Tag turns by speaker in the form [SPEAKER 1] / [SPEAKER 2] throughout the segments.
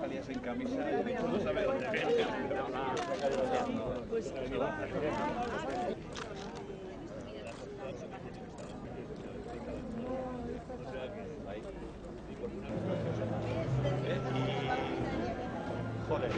[SPEAKER 1] Salías en camisa y no sabes dónde viene. Joder.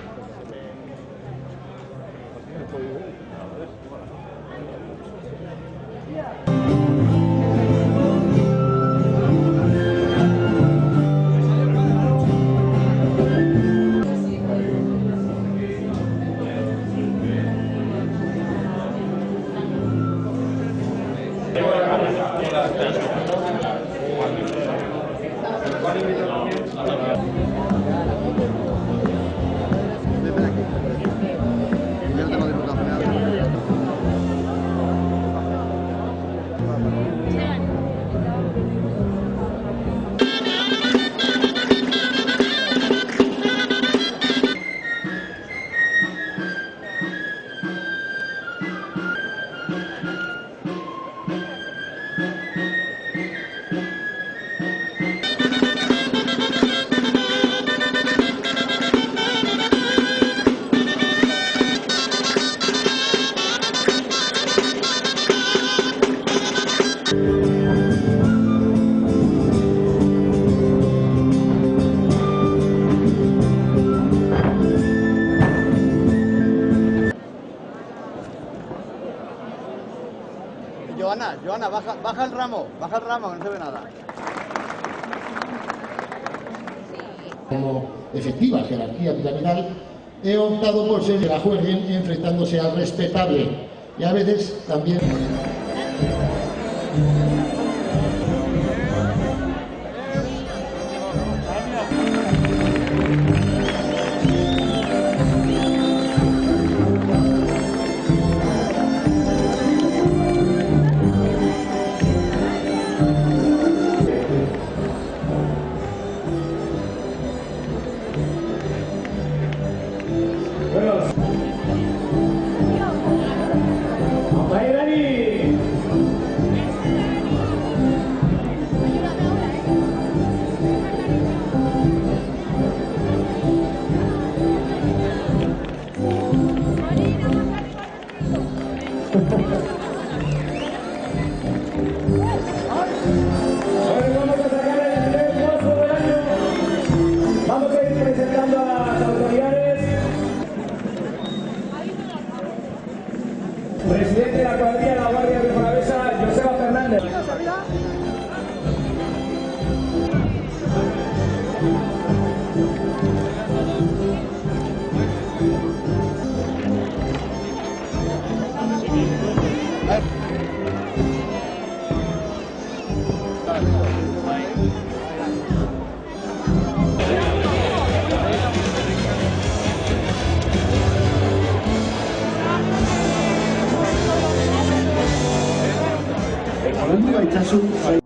[SPEAKER 2] Joana, baja el ramo, que no se ve nada.
[SPEAKER 3] Como efectiva jerarquía piramidal, he optado por ser que la jueguen enfrentándose al respetable y a veces también.
[SPEAKER 4] Presidente de la cuadrilla de la Guardia de Palavesa, Joseba Fernández.
[SPEAKER 3] Baitzazu